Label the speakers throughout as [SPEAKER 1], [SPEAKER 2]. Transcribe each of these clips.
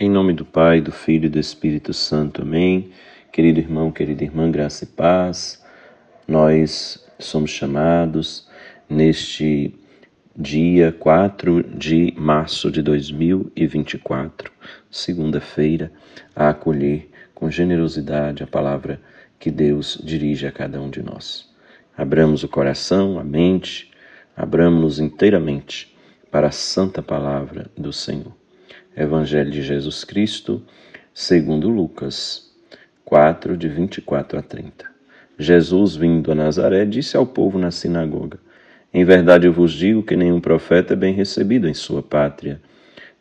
[SPEAKER 1] Em nome do Pai, do Filho e do Espírito Santo. Amém. Querido irmão, querida irmã, graça e paz. Nós somos chamados neste dia 4 de março de 2024, segunda-feira, a acolher com generosidade a palavra que Deus dirige a cada um de nós. Abramos o coração, a mente, abramos-nos inteiramente para a santa palavra do Senhor. Evangelho de Jesus Cristo, segundo Lucas 4, de 24 a 30. Jesus, vindo a Nazaré, disse ao povo na sinagoga: Em verdade eu vos digo que nenhum profeta é bem recebido em sua pátria.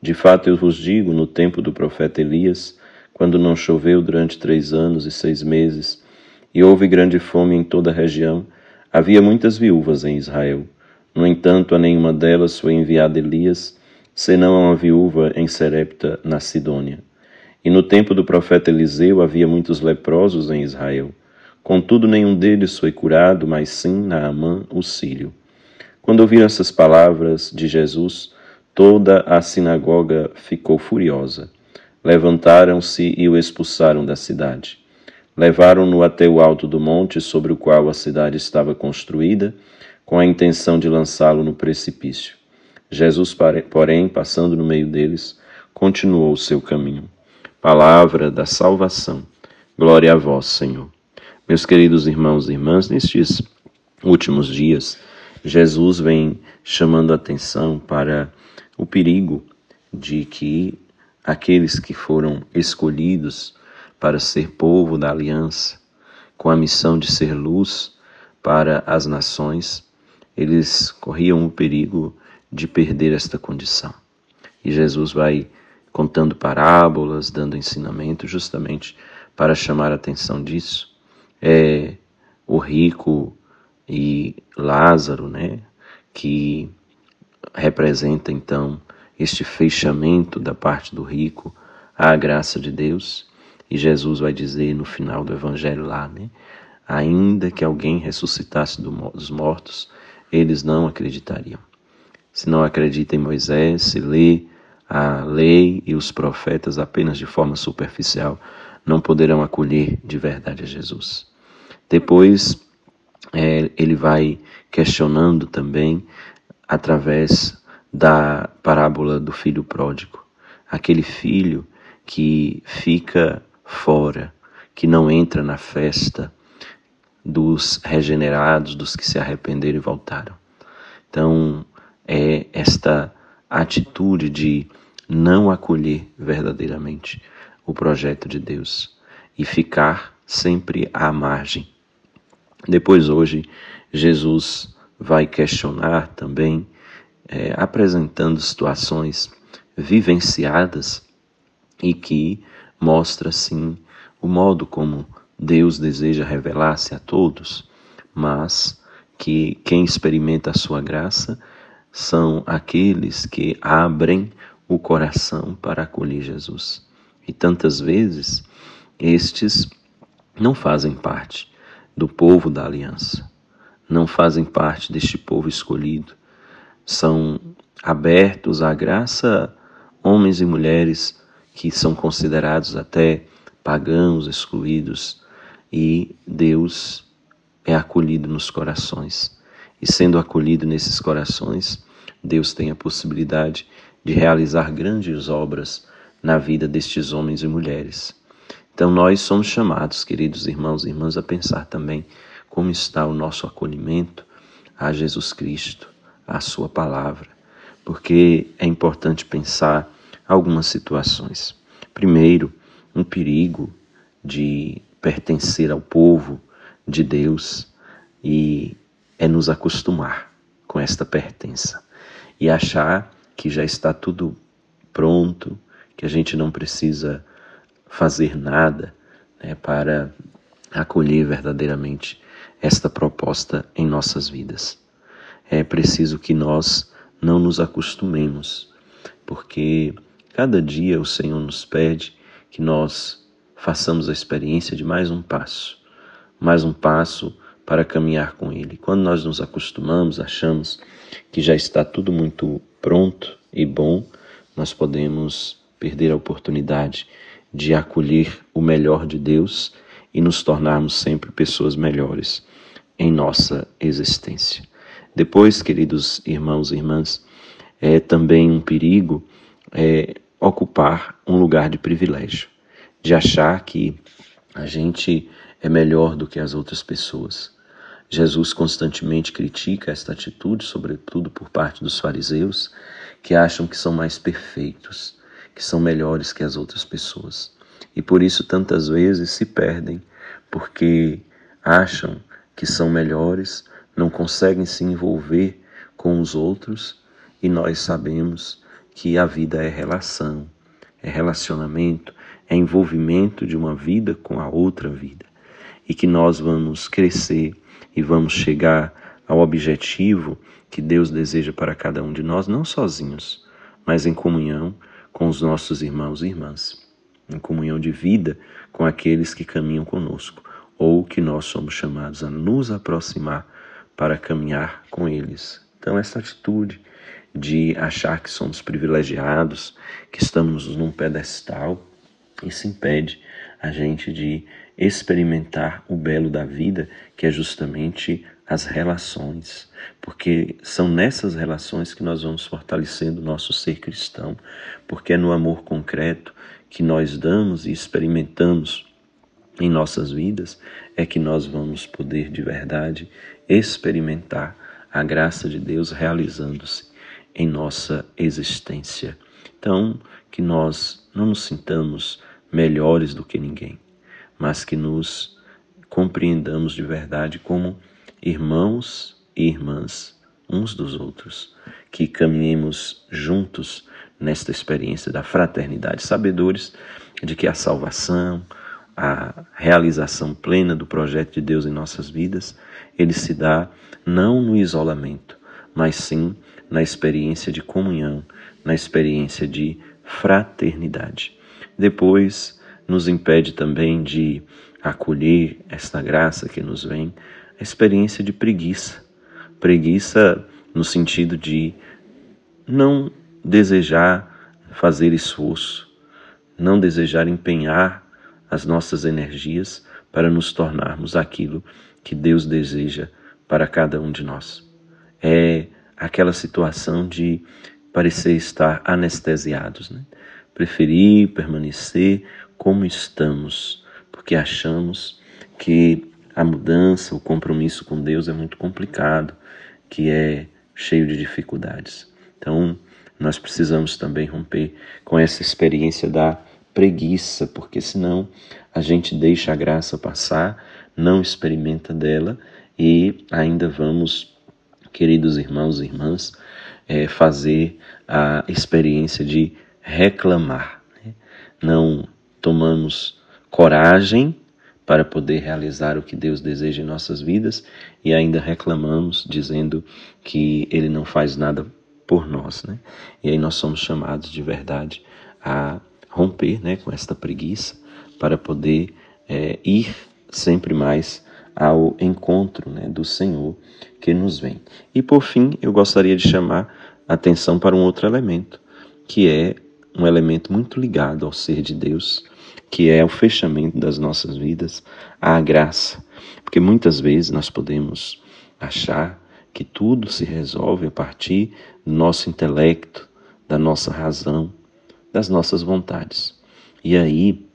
[SPEAKER 1] De fato eu vos digo, no tempo do profeta Elias, quando não choveu durante 3 anos e 6 meses, e houve grande fome em toda a região, havia muitas viúvas em Israel. No entanto, a nenhuma delas foi enviado Elias, senão a uma viúva em Serepta, na Sidônia. E no tempo do profeta Eliseu havia muitos leprosos em Israel. Contudo, nenhum deles foi curado, mas sim Naamã, o sírio. Quando ouviram essas palavras de Jesus, toda a sinagoga ficou furiosa. Levantaram-se e o expulsaram da cidade. Levaram-no até o alto do monte sobre o qual a cidade estava construída, com a intenção de lançá-lo no precipício. Jesus, porém, passando no meio deles, continuou o seu caminho. Palavra da salvação. Glória a vós, Senhor. Meus queridos irmãos e irmãs, nestes últimos dias, Jesus vem chamando a atenção para o perigo de que aqueles que foram escolhidos para ser povo da aliança, com a missão de ser luz para as nações, eles corriam o perigo de perder esta condição. E Jesus vai contando parábolas, dando ensinamento justamente para chamar a atenção disso. O rico e Lázaro, que representa então este fechamento da parte do rico à graça de Deus. E Jesus vai dizer no final do evangelho lá, ainda que alguém ressuscitasse dos mortos, eles não acreditariam. Se não acredita em Moisés, se lê a lei e os profetas apenas de forma superficial, não poderão acolher de verdade a Jesus. Depois, ele vai questionando também através da parábola do filho pródigo. Aquele filho que fica fora, que não entra na festa dos regenerados, dos que se arrependeram e voltaram. Então, é esta atitude de não acolher verdadeiramente o projeto de Deus e ficar sempre à margem. Depois, hoje, Jesus vai questionar também, apresentando situações vivenciadas e que mostra, sim, o modo como Deus deseja revelar-se a todos, mas que quem experimenta a sua graça são aqueles que abrem o coração para acolher Jesus. E tantas vezes, estes não fazem parte do povo da aliança, não fazem parte deste povo escolhido. São abertos à graça homens e mulheres que são considerados até pagãos, excluídos, e Deus é acolhido nos corações. E sendo acolhido nesses corações, Deus tem a possibilidade de realizar grandes obras na vida destes homens e mulheres. Então nós somos chamados, queridos irmãos e irmãs, a pensar também como está o nosso acolhimento a Jesus Cristo, a sua palavra, porque é importante pensar algumas situações. Primeiro, um perigo de pertencer ao povo de Deus e é nos acostumar com esta pertença e achar que já está tudo pronto, que a gente não precisa fazer nada para acolher verdadeiramente esta proposta em nossas vidas. É preciso que nós não nos acostumemos, porque cada dia o Senhor nos pede que nós façamos a experiência de mais um passo para caminhar com Ele. Quando nós nos acostumamos, achamos que já está tudo muito pronto e bom, nós podemos perder a oportunidade de acolher o melhor de Deus e nos tornarmos sempre pessoas melhores em nossa existência. Depois, queridos irmãos e irmãs, é também um perigo ocupar um lugar de privilégio, de achar que a gente é melhor do que as outras pessoas. Jesus constantemente critica esta atitude, sobretudo por parte dos fariseus, que acham que são mais perfeitos, que são melhores que as outras pessoas. E por isso tantas vezes se perdem, porque acham que são melhores, não conseguem se envolver com os outros, e nós sabemos que a vida é relação, é relacionamento, é envolvimento de uma vida com a outra vida. E que nós vamos crescer e vamos chegar ao objetivo que Deus deseja para cada um de nós, não sozinhos, mas em comunhão com os nossos irmãos e irmãs, em comunhão de vida com aqueles que caminham conosco, ou que nós somos chamados a nos aproximar para caminhar com eles. Então, essa atitude de achar que somos privilegiados, que estamos num pedestal, isso impede a gente de experimentar o belo da vida, que é justamente as relações, porque são nessas relações que nós vamos fortalecendo o nosso ser cristão, porque é no amor concreto que nós damos e experimentamos em nossas vidas, é que nós vamos poder de verdade experimentar a graça de Deus realizando-se em nossa existência. Então, que nós não nos sintamos melhores do que ninguém, mas que nos compreendamos de verdade como irmãos e irmãs uns dos outros, que caminhemos juntos nesta experiência da fraternidade, sabedores de que a salvação, a realização plena do projeto de Deus em nossas vidas, ele se dá não no isolamento, mas sim na experiência de comunhão, na experiência de fraternidade. Depois, nos impede também de acolher esta graça que nos vem, a experiência de preguiça. Preguiça no sentido de não desejar fazer esforço, não desejar empenhar as nossas energias para nos tornarmos aquilo que Deus deseja para cada um de nós. É aquela situação de parecer estar anestesiados, né? Preferir permanecer como estamos, porque achamos que a mudança, o compromisso com Deus é muito complicado, que é cheio de dificuldades. Então, nós precisamos também romper com essa experiência da preguiça, porque senão a gente deixa a graça passar, não experimenta dela e ainda vamos, queridos irmãos e irmãs, fazer a experiência de reclamar, né? Não tomamos coragem para poder realizar o que Deus deseja em nossas vidas e ainda reclamamos dizendo que Ele não faz nada por nós, né? E aí nós somos chamados de verdade a romper, né, com esta preguiça para poder ir sempre mais ao encontro, né, do Senhor que nos vem. E por fim, eu gostaria de chamar a atenção para um outro elemento, que é um elemento muito ligado ao ser de Deus, que é o fechamento das nossas vidas à graça. Porque muitas vezes nós podemos achar que tudo se resolve a partir do nosso intelecto, da nossa razão, das nossas vontades. E aí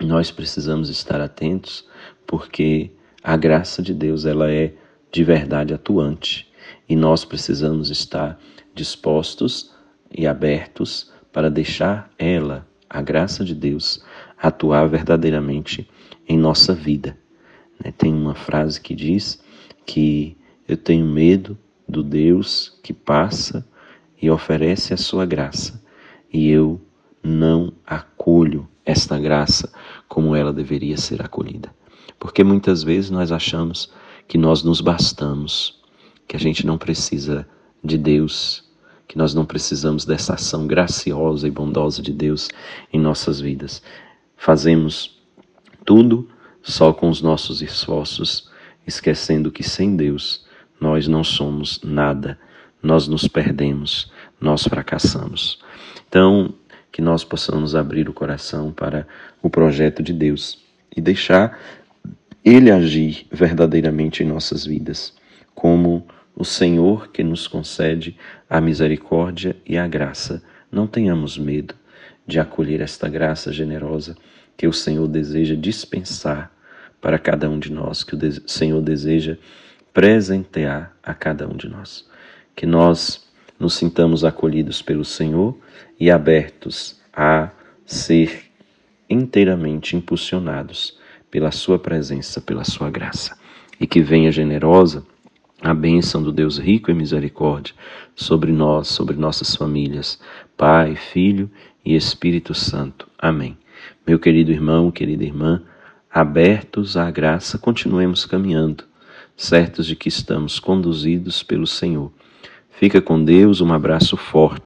[SPEAKER 1] nós precisamos estar atentos, porque a graça de Deus ela é de verdade atuante e nós precisamos estar dispostos e abertos para deixar ela, a graça de Deus, atuar verdadeiramente em nossa vida. Tem uma frase que diz que eu tenho medo do Deus que passa e oferece a sua graça, e eu não acolho esta graça como ela deveria ser acolhida. Porque muitas vezes nós achamos que nós nos bastamos, que a gente não precisa de Deus, que nós não precisamos dessa ação graciosa e bondosa de Deus em nossas vidas. Fazemos tudo só com os nossos esforços, esquecendo que sem Deus nós não somos nada, nós nos perdemos, nós fracassamos. Então, que nós possamos abrir o coração para o projeto de Deus e deixar Ele agir verdadeiramente em nossas vidas, como o Senhor que nos concede a misericórdia e a graça. Não tenhamos medo de acolher esta graça generosa que o Senhor deseja dispensar para cada um de nós, que o Senhor deseja presentear a cada um de nós. Que nós nos sintamos acolhidos pelo Senhor e abertos a ser inteiramente impulsionados pela sua presença, pela sua graça. E que venha generosa a bênção do Deus rico em misericórdia sobre nós, sobre nossas famílias, Pai, Filho e Espírito Santo. Amém. Meu querido irmão, querida irmã, abertos à graça, continuemos caminhando, certos de que estamos conduzidos pelo Senhor. Fica com Deus, um abraço forte.